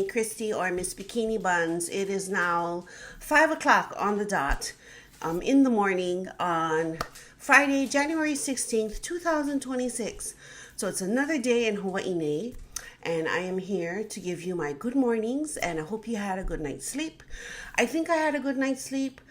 Christy, or Miss Bikini Buns. It is now 5 o'clock on the dot in the morning on Friday, January 16th, 2026. So it's another day in Hawaii, and I am here to give you my good mornings, and I hope you had a good night's sleep. I think I had a good night's sleep.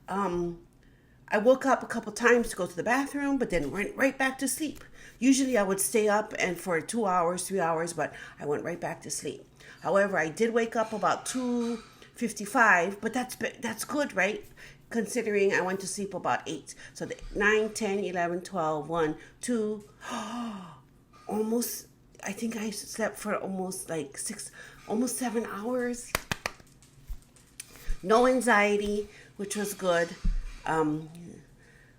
I woke up a couple times to go to the bathroom, but then went right back to sleep. Usually I would stay up and for 2 hours, 3 hours, but I went right back to sleep. However, I did wake up about 2:55, but that's good, right? Considering I went to sleep about 8. So 9, 10, 11, 12, 1, 2, almost, I think I slept for almost like 7 hours. No anxiety, which was good.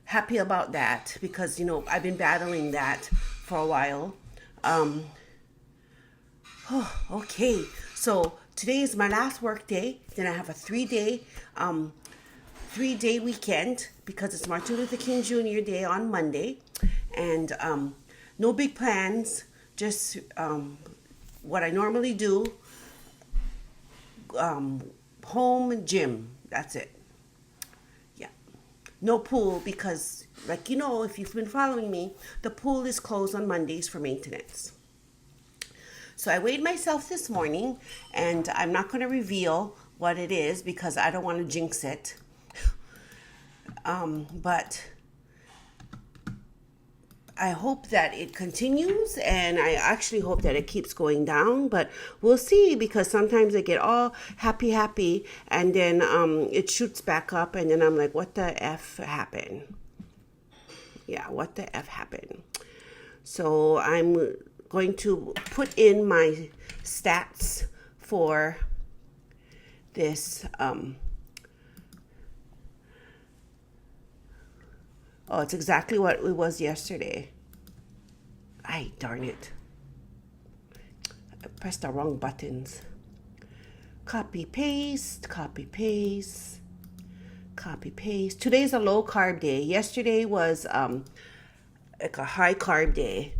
Happy about that because, I've been battling that for a while. Okay, so today is my last work day. Then I have a 3-day weekend because it's Martin Luther King Jr. Day on Monday. And no big plans, just what I normally do, home and gym, that's it. No pool because, if you've been following me, the pool is closed on Mondays for maintenance. So I weighed myself this morning, and I'm not going to reveal what it is because I don't want to jinx it. But I hope that it continues, and I actually hope that it keeps going down, but we'll see because sometimes I get all happy, and then it shoots back up, and then I'm like, what the F happened? Yeah, what the F happened? So I'm going to put in my stats for this. Oh, it's exactly what it was yesterday. Ay, darn it. I pressed the wrong buttons. Copy, paste, copy, paste, copy, paste. Today's a low carb day. Yesterday was like a high carb day.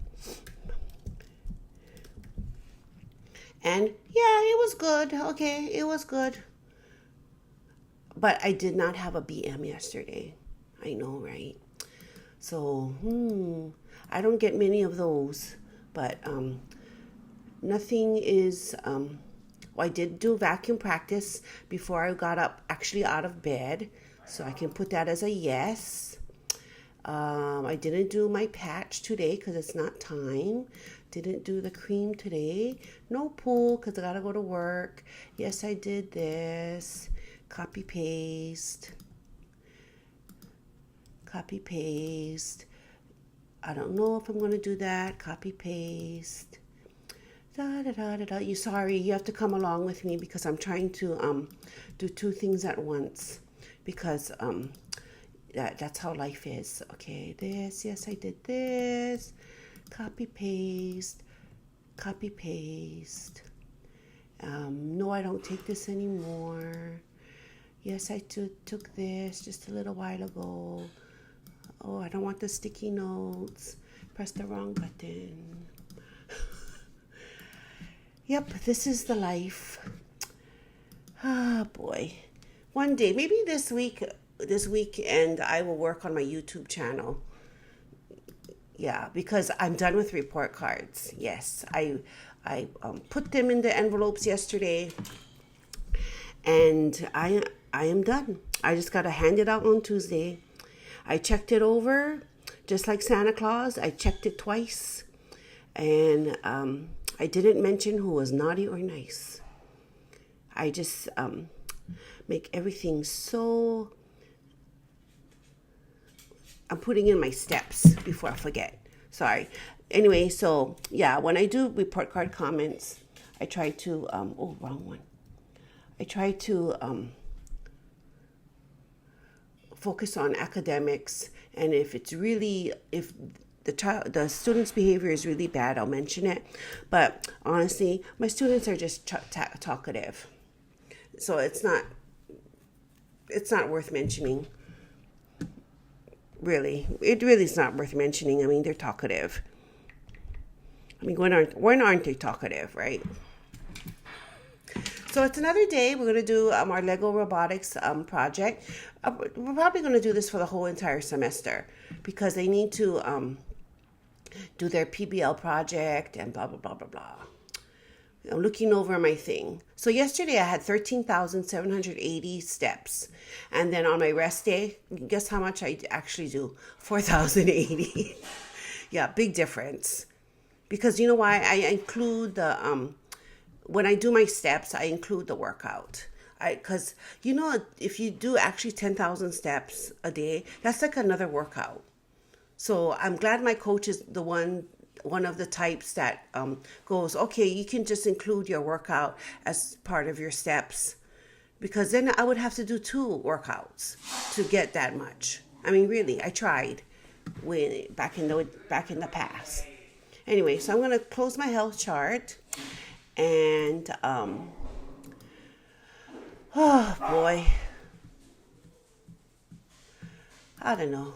And yeah, it was good. Okay, it was good. But I did not have a BM yesterday. I know, right? So, I don't get many of those, but nothing is, I did do vacuum practice before I got up, actually out of bed, so I can put that as a yes. I didn't do my patch today because it's not time. Didn't do the cream today. No pool because I gotta go to work. Yes, I did this. Copy, paste. Copy, paste. I don't know if I'm going to do that. Copy, paste. You sorry, you have to come along with me because I'm trying to do 2 things at once because that's how life is. Okay, this. Yes, I did this. Copy, paste. Copy, paste. No, I don't take this anymore. Yes, I took this just a little while ago. Oh, I don't want the sticky notes. Press the wrong button. Yep, this is the life. Ah, boy. One day, maybe this weekend, I will work on my YouTube channel. Yeah, because I'm done with report cards. Yes, I put them in the envelopes yesterday, and I am done. I just got to hand it out on Tuesday. I checked it over, just like Santa Claus. I checked it twice, and I didn't mention who was naughty or nice. I just make everything so... I'm putting in my steps before I forget. Sorry. Anyway, so, yeah, when I do report card comments, I try to... wrong one. I try to... focus on academics, and if the student's behavior is really bad, I'll mention it. But honestly, my students are just talkative, so it's not worth mentioning. Really, it really is not worth mentioning. I mean, they're talkative. I mean, when aren't they talkative, right? So it's another day. We're going to do our Lego robotics project. We're probably going to do this for the whole entire semester because they need to do their PBL project and blah, blah, blah, blah, blah. I'm looking over my thing. So yesterday I had 13,780 steps. And then on my rest day, guess how much I actually do? 4,080. Yeah, big difference. Because you know why? I include the, when I do my steps, I include the workout. Because, you know, if you do actually 10,000 steps a day, that's like another workout. So I'm glad my coach is the one of the types that goes, okay, you can just include your workout as part of your steps, because then I would have to do 2 workouts to get that much. I mean, really, I tried back in the past. Anyway, so I'm gonna close my health chart, and oh boy, I don't know.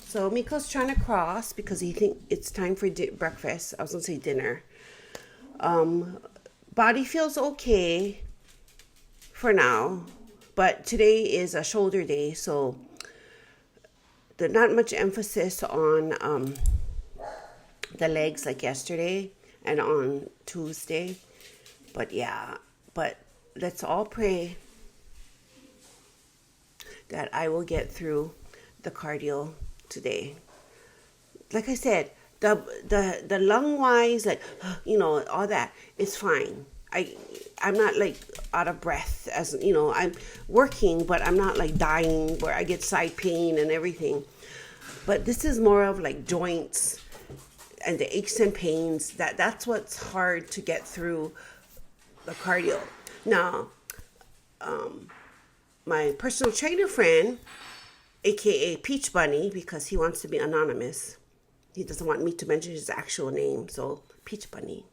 So Miko's trying to cross because he thinks it's time for breakfast. I was going to say dinner. Body feels okay for now, but today is a shoulder day, so there's not much emphasis on the legs like yesterday and on Tuesday. But let's all pray that I will get through the cardio today. Like I said, the lung wise, like, you know, all that is fine. I'm not like out of breath, as you know, I'm working, but I'm not like dying where I get side pain and everything. But this is more of like joints and the aches and pains. That's what's hard to get through the cardio. Now, my personal trainer friend, aka Peach Bunny, because he wants to be anonymous. He doesn't want me to mention his actual name, so Peach Bunny.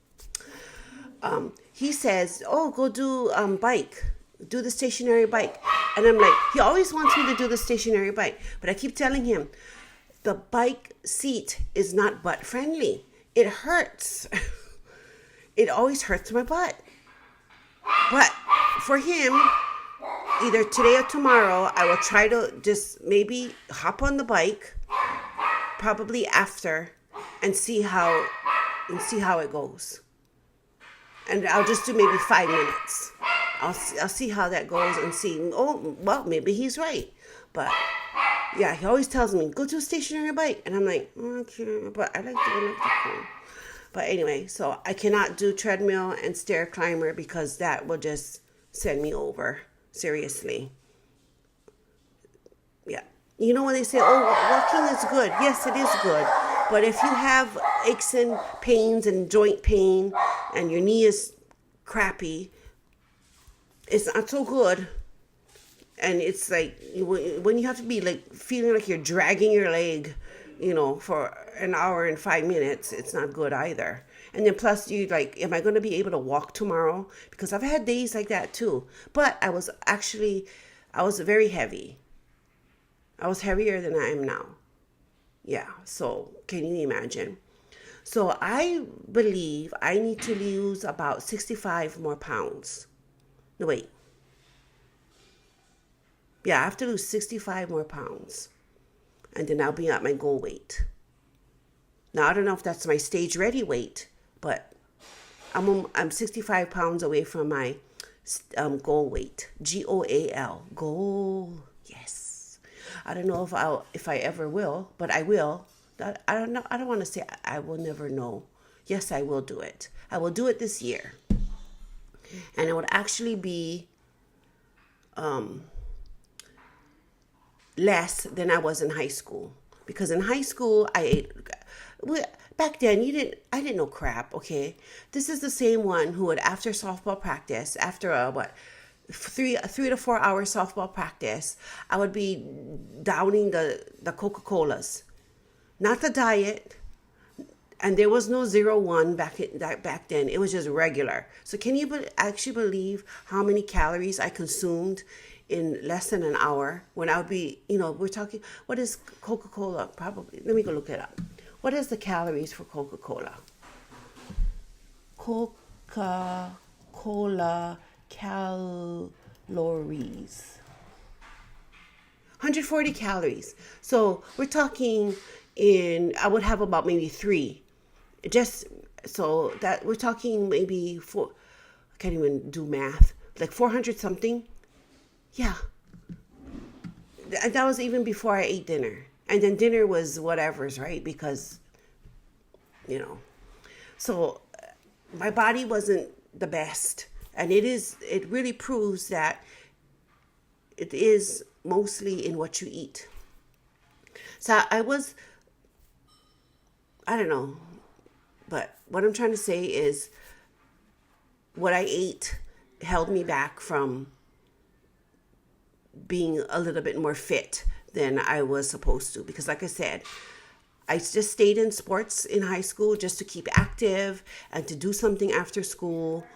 He says, oh, go do bike. Do the stationary bike. And I'm like, he always wants me to do the stationary bike. But I keep telling him, the bike seat is not butt friendly. It hurts. It always hurts my butt. But for him, either today or tomorrow, I will try to just maybe hop on the bike, probably after, and see how it goes. And I'll just do maybe 5 minutes. I'll see how that goes and see. Oh, well, maybe he's right. But yeah, he always tells me, go to a stationary bike. And I'm like, okay, but I like to go electrical. But anyway, so I cannot do treadmill and stair climber because that will just send me over. Seriously. Yeah. You know when they say, oh, walking is good. Yes, it is good. But if you have aches and pains and joint pain and your knee is crappy, it's not so good. And it's like when you have to be like feeling like you're dragging your leg, you know, for an hour and 5 minutes, it's not good either. And then plus you like, am I going to be able to walk tomorrow? Because I've had days like that too. But I was very heavy. I was heavier than I am now. Yeah, so can you imagine? So I believe I need to lose about 65 more pounds. No, wait. Yeah, I have to lose 65 more pounds. And then I'll be at my goal weight. Now, I don't know if that's my stage ready weight, but I'm 65 pounds away from my goal weight. GOAL. Goal. Yes. I don't know if I ever will, but I will. I don't know. I don't want to say I will never know. Yes, I will do it. I will do it this year. And it would actually be less than I was in high school. Because in high school, back then, I didn't know crap, okay? This is the same one who would, after softball practice, after a 3 to 4 hour softball practice, I would be downing the Coca-Colas. Not the diet, and there was no 0-1 back then. It was just regular. So can you actually believe how many calories I consumed in less than an hour when I would be, we're talking, what is Coca-Cola? Probably, let me go look it up. What is the calories for Coca-Cola? Coca-Cola calories. 140 calories. So we're talking I would have about maybe 3. Just so that we're talking maybe 4, I can't even do math, like 400 something. Yeah. That was even before I ate dinner. And then dinner was whatever's, right? Because, so my body wasn't the best. And it really proves that it is mostly in what you eat. So I don't know, but what I'm trying to say is what I ate held me back from being a little bit more fit than I was supposed to. Because like I said, I just stayed in sports in high school just to keep active and to do something after school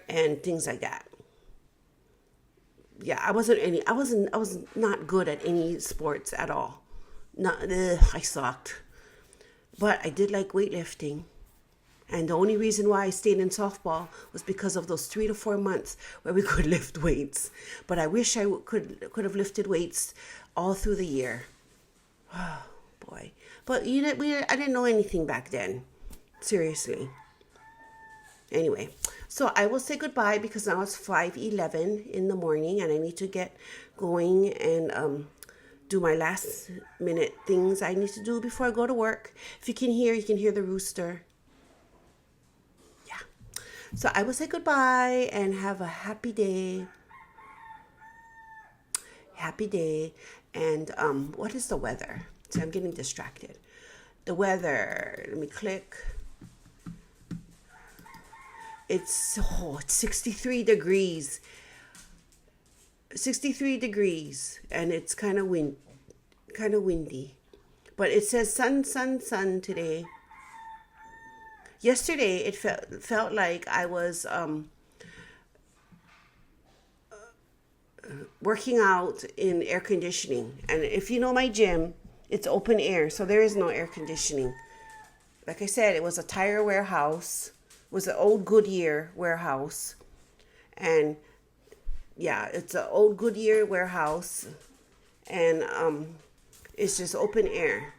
and things like that. Yeah, I was not good at any sports at all. I sucked. But I did like weightlifting. And the only reason why I stayed in softball was because of those 3 to 4 months where we could lift weights. But I wish I could have lifted weights all through the year. Oh, boy. But I didn't know anything back then. Seriously. Anyway, so I will say goodbye because now it's 5:11 in the morning and I need to get going and do my last minute things I need to do before I go to work. If you can hear the rooster. Yeah. So I will say goodbye and have a happy day. Happy day. And what is the weather? So I'm getting distracted. The weather, let me click. It's 63 degrees. 63 degrees, and it's kind of windy. But it says sun today. Yesterday it felt like I was working out in air conditioning. And if you know my gym, it's open air, so there is no air conditioning. Like I said, it was a tire warehouse. It was an old Goodyear warehouse. And yeah, it's an old Goodyear warehouse. And it's just open air.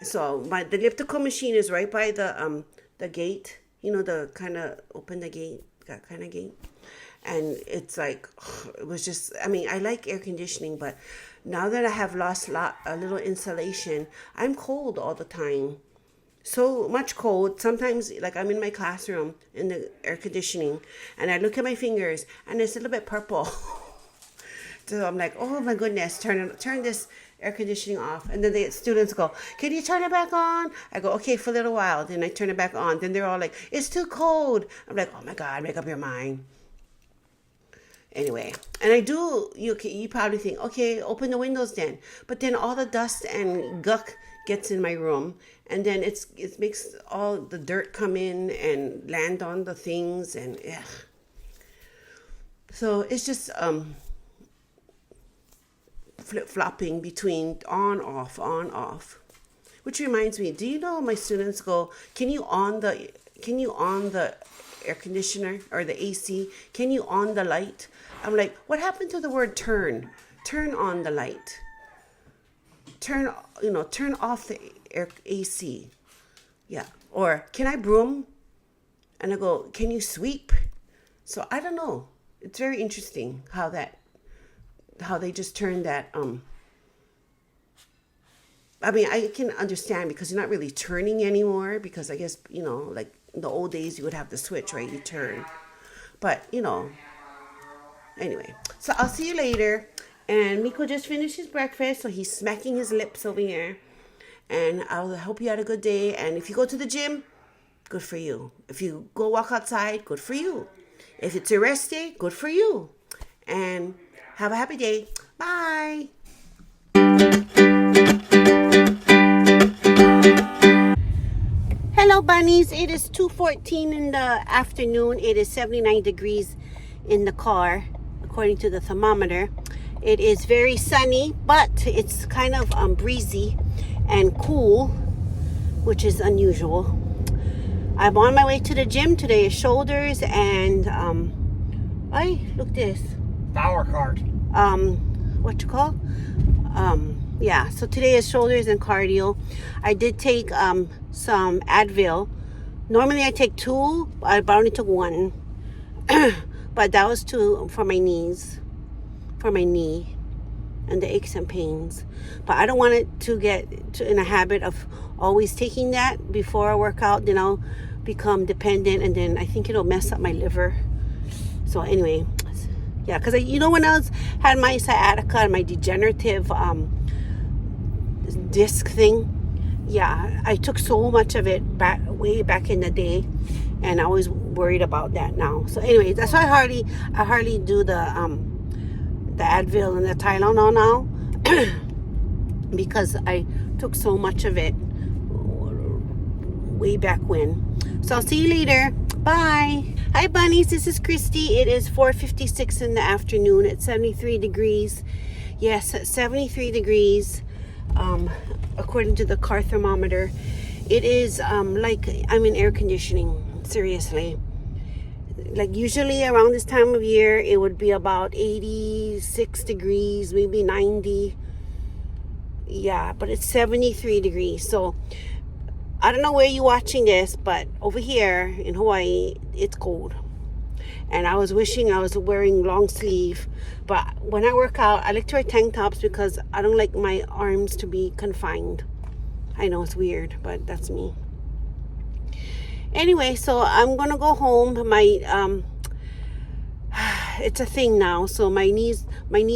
So the elliptical machine is right by the gate. The kind of open the gate, that kind of gate. And it's like, it was just, I like air conditioning, but now that I have lost a little insulation, I'm cold all the time. So much cold. Sometimes, like, I'm in my classroom in the air conditioning, and I look at my fingers, and it's a little bit purple. So I'm like, oh my goodness, turn this air conditioning off. And then the students go, can you turn it back on? I go, okay, for a little while. Then I turn it back on. Then they're all like, it's too cold. I'm like, oh my God, make up your mind. Anyway, and I do, you probably think, okay, open the windows then. But then all the dust and guck gets in my room, and then it makes all the dirt come in and land on the things, and yeah. So it's just flip-flopping between on, off. Which reminds me, do you know my students go, can you on the air conditioner or the AC? Can you on the light? I'm like, what happened to the word turn? Turn on the light. Turn off the AC. Yeah. Or can I broom? And I go, can you sweep? So I don't know. It's very interesting how they just turned that. I can understand because you're not really turning anymore, because I guess, like in the old days you would have the switch, right? You turn. But, anyway. So I'll see you later. And Miko just finished his breakfast, so he's smacking his lips over here. And I hope you had a good day. And if you go to the gym, good for you. If you go walk outside, good for you. If it's a rest day, good for you. And have a happy day. Bye. Hello, bunnies. It is 2:14 in the afternoon. It is 79 degrees in the car, according to the thermometer. It is very sunny, but it's kind of breezy and cool, which is unusual. I'm on my way to the gym. Today is shoulders and look this. Power cart. What you call? Yeah, so today is shoulders and cardio. I did take some Advil. Normally I take 2, but I only took 1. But that was 2 for my knees, for my knee and the aches and pains. But I don't want it to get in a habit of always taking that before I work out. Then I'll become dependent, and then I think it'll mess up my liver. So anyway, yeah, because when I had my sciatica and my degenerative disc thing, yeah, I took so much of it way back in the day, and I was worried about that now. So anyway, that's why I hardly do the Advil and the Tylenol now because I took so much of it way back when. So I'll see you later. Bye. Hi bunnies, this is Christy. It is 4:56 in the afternoon at 73 degrees. Yes, 73 degrees. According to the car thermometer, it is like I'm in air conditioning. Seriously, like usually around this time of year it would be about 86 degrees, maybe 90. Yeah, but it's 73 degrees. So I don't know where you're watching this, but over here in Hawaii it's cold, and I was wishing I was wearing long sleeve. But when I work out, I like to wear tank tops because I don't like my arms to be confined. I know it's weird, but that's me. Anyway, so I'm gonna go home. My it's a thing now. So my knee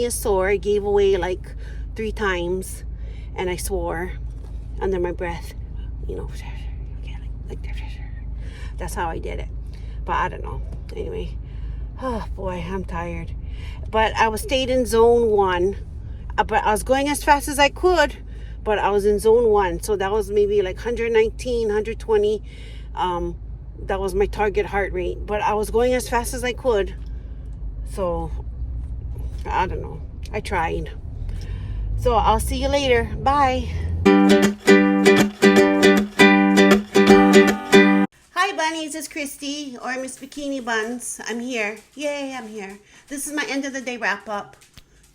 is sore. I gave away like 3 times, and I swore under my breath. Like that's how I did it. But I don't know. Anyway, oh boy, I'm tired. But I stayed in zone 1. But I was going as fast as I could. But I was in zone 1. So that was maybe like 119, 120. That was my target heart rate. But I was going as fast as I could. So, I don't know. I tried. So I'll see you later. Bye. Hi bunnies, it's Christy, or Miss Bikini Buns. I'm here. Yay, I'm here. This is my end of the day wrap up.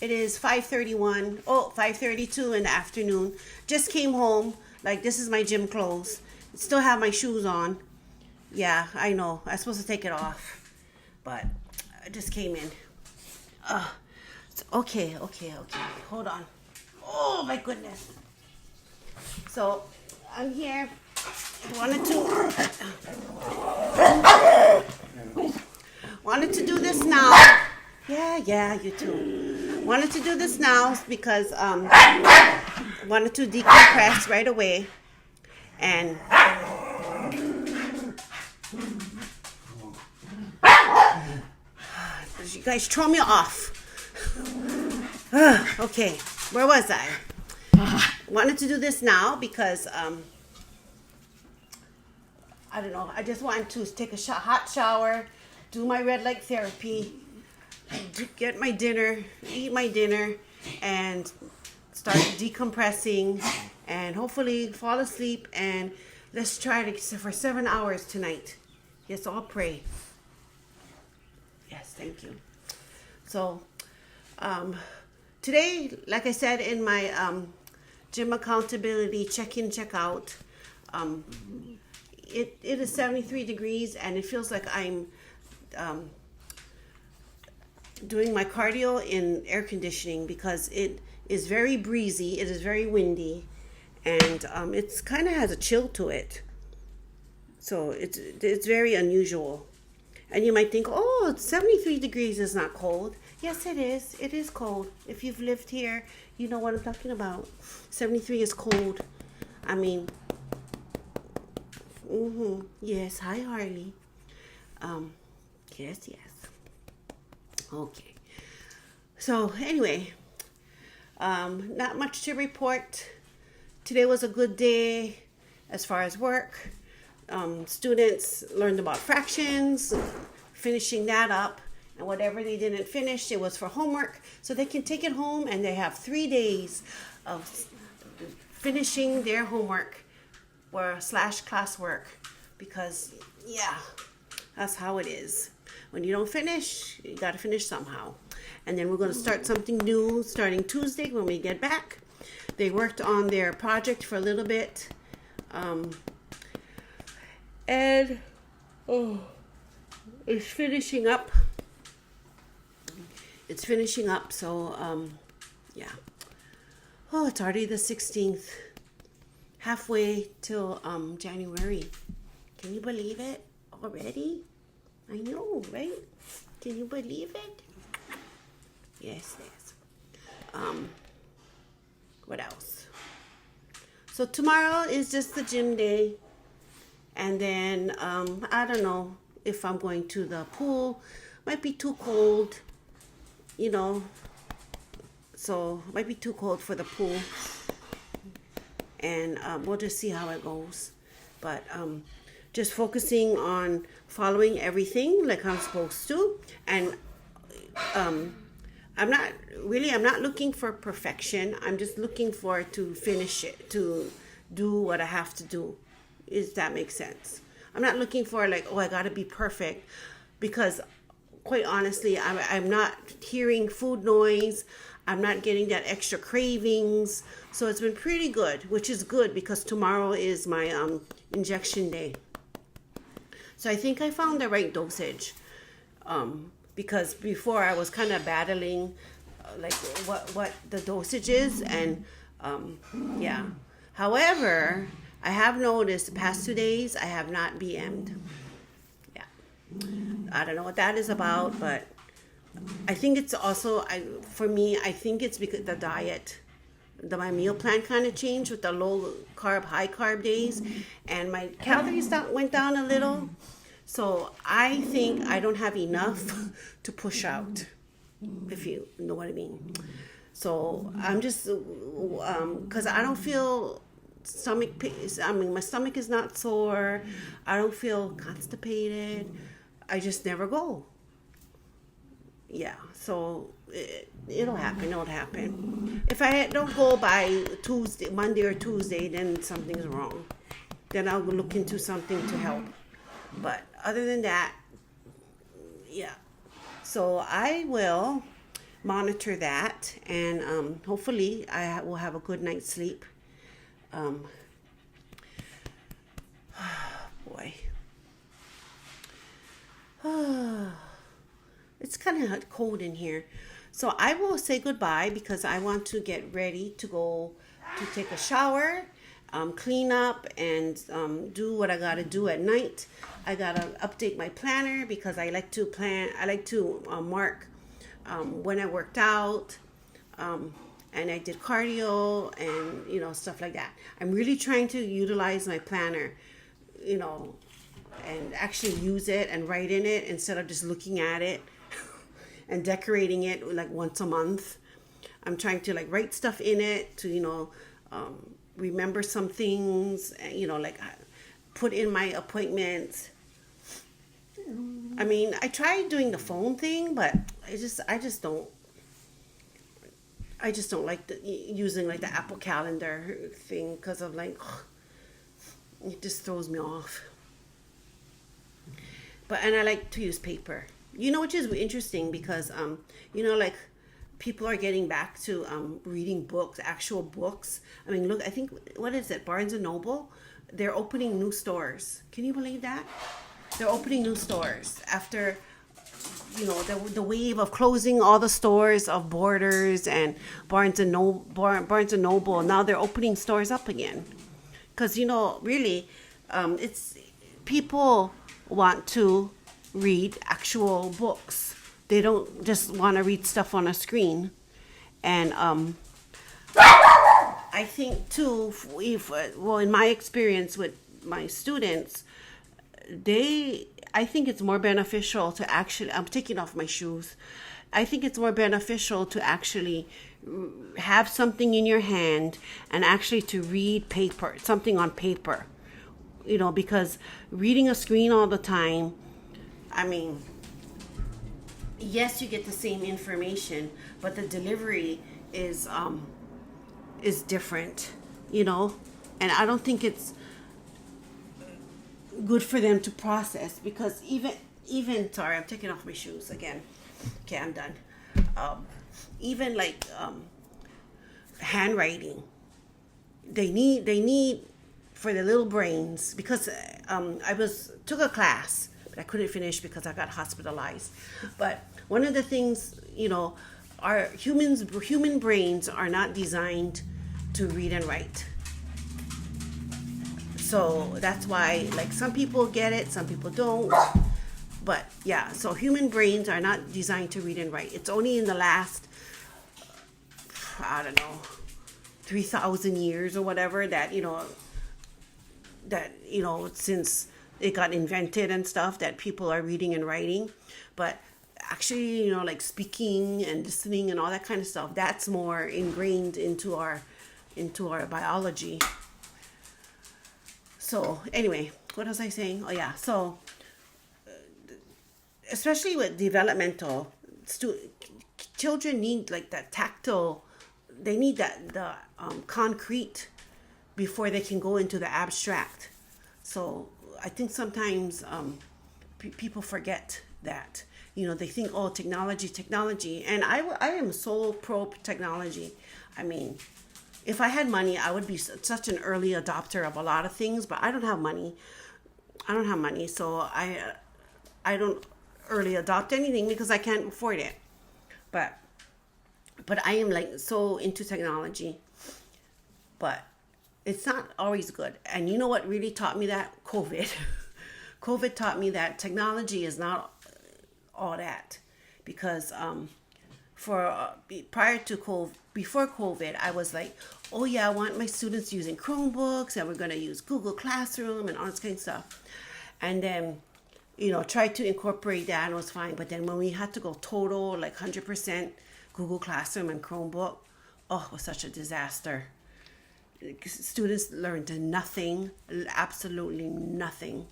It is 5:32 in the afternoon. Just came home. Like, this is my gym clothes. Still have my shoes on. Yeah, I know. I'm supposed to take it off. But I just came in. Okay. Hold on. Oh my goodness. So I'm here. Wanted to do this now. Yeah, you too. Wanted to do this now because wanted to decompress right away, and you guys throw me off. Okay, where was I? Wanted to do this now because I don't know. I just wanted to take a hot shower, do my red light therapy, get my dinner, eat my dinner, and start decompressing, and hopefully fall asleep. And let's try to for 7 hours tonight. Yes, I'll pray. Yes, thank you. So today, like I said in my gym accountability check-in, check-out, it is 73 degrees, and it feels like I'm doing my cardio in air conditioning because it is very breezy, it is very windy, and it's kind of has a chill to it. So it's very unusual. And you might think, oh, 73 degrees is not cold. Yes, it is. It is cold. If you've lived here, you know what I'm talking about. 73 is cold. I mean, yes, hi, Harley. Yes. Okay. So, anyway, not much to report. Today was a good day as far as work. Students learned about fractions, finishing that up, And whatever they didn't finish, it was for homework. So they can take it home, and they have 3 days of finishing their homework or / classwork. Because, yeah, that's how it is. When you don't finish, you got to finish somehow. And then we're going to start something new starting Tuesday when we get back. They worked on their project for a little bit. And it's finishing up. So, yeah. Oh, it's already the 16th. Halfway till January. Can you believe it already? I know, right? Can you believe it? Yes. What else? So tomorrow is just the gym day. And then, I don't know if I'm going to the pool. Might be too cold, so might be too cold for the pool. And we'll just see how it goes. But just focusing on following everything like I'm supposed to. And I'm not looking for perfection. I'm just looking for to finish it, to do what I have to do. If that makes sense. I'm not looking for I gotta be perfect, because quite honestly, I'm not hearing food noise. I'm not getting that extra cravings. So it's been pretty good, which is good because tomorrow is my injection day. So I think I found the right dosage. Because before I was kind of battling what the dosage is, and yeah. However, I have noticed the past 2 days I have not BM'd. Yeah. I don't know what that is about, but I think it's also, for me, I think it's because the diet. My meal plan kind of changed with the low carb, high carb days, and my calories went down a little. So I think I don't have enough to push out, if you know what I mean. So I'm just, because I don't feel stomach pain. My stomach is not sore. I don't feel constipated. I just never go. Yeah, so it'll happen. If I don't go by Monday or Tuesday, then something's wrong. Then I'll look into something to help. But other than that, yeah. So I will monitor that, and hopefully I will have a good night's sleep. Boy. It's kind of cold in here. So I will say goodbye because I want to get ready to go to take a shower, clean up, and do what I got to do at night. I got to update my planner because I like to mark when I worked out, and I did cardio and, stuff like that. I'm really trying to utilize my planner, and actually use it and write in it instead of just looking at it and decorating it once a month. I'm trying to write stuff in it to, remember some things, put in my appointments. I mean, I tried doing the phone thing, but I just don't like using the Apple Calendar thing because of it just throws me off. And I like to use paper, which is interesting because people are getting back to reading books, actual books. I mean, look, I think, what is it, Barnes and Noble? They're opening new stores. Can you believe that? They're opening new stores after, the wave of closing all the stores of Borders and Barnes and Noble. Now they're opening stores up again. Because, really, it's people want to read actual books. They don't just want to read stuff on a screen. And I think too, in my experience with my students, I think it's more beneficial to actually, I'm taking off my shoes. I think it's more beneficial to actually have something in your hand and actually to read something on paper. Because reading a screen all the time, I mean, yes, you get the same information, but the delivery is different, you know, and I don't think it's good for them to process because even sorry, I'm taking off my shoes again. Okay, I'm done. Even like handwriting, they need for the little brains because I was took a class but I couldn't finish because I got hospitalized. But one of the things, you know, our human brains are not designed to read and write. So that's why, like, some people get it, some people don't. But yeah, so human brains are not designed to read and write. It's only in the last, I don't know, 3,000 years or whatever that since it got invented and stuff, that people are reading and writing. But actually, like speaking and listening and all that kind of stuff, that's more ingrained into our biology. So anyway, what was I saying? Oh yeah, so especially with developmental children need like that tactile, they need the concrete before they can go into the abstract. So I think sometimes people forget that. They think, oh, technology, and I am so pro technology. I mean, if I had money, I would be such an early adopter of a lot of things, but I don't have money. So I don't early adopt anything because I can't afford it. But I am like so into technology. But it's not always good. And you know what really taught me that? COVID. COVID taught me that technology is not all that, because prior to COVID, before COVID, I was like, oh yeah, I want my students using Chromebooks and we're going to use Google Classroom and all this kind of stuff. And then, tried to incorporate that and it was fine. But then when we had to go total, like 100% Google Classroom and Chromebook, oh, it was such a disaster. Students learned nothing, absolutely nothing.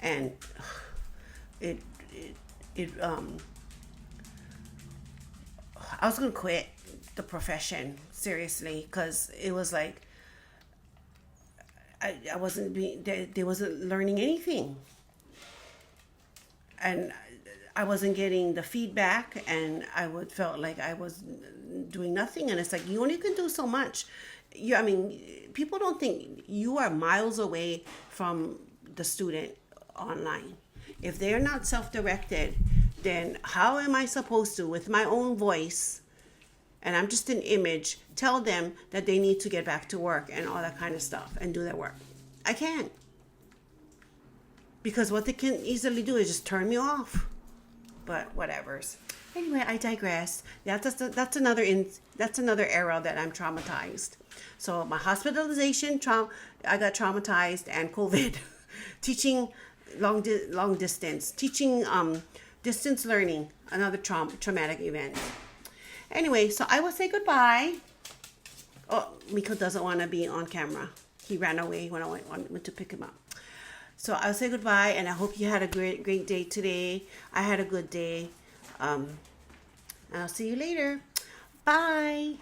And it I was gonna quit the profession, seriously, because it was like I wasn't they wasn't learning anything, and I wasn't getting the feedback, and felt like I was doing nothing. And it's like, you only can do so much. People don't think you are miles away from the student online. If they're not self-directed, then how am I supposed to, with my own voice, and I'm just an image, tell them that they need to get back to work and all that kind of stuff and do their work? I can't. Because what they can easily do is just turn me off. But whatevers. Anyway, I digress. That's another era that I'm traumatized. So my hospitalization, I got traumatized, and COVID, teaching long distance, teaching distance learning, another traumatic event. Anyway, so I will say goodbye. Oh, Miko doesn't want to be on camera. He ran away when I went to pick him up. So I'll say goodbye, and I hope you had a great day today. I had a good day. And I'll see you later. Bye.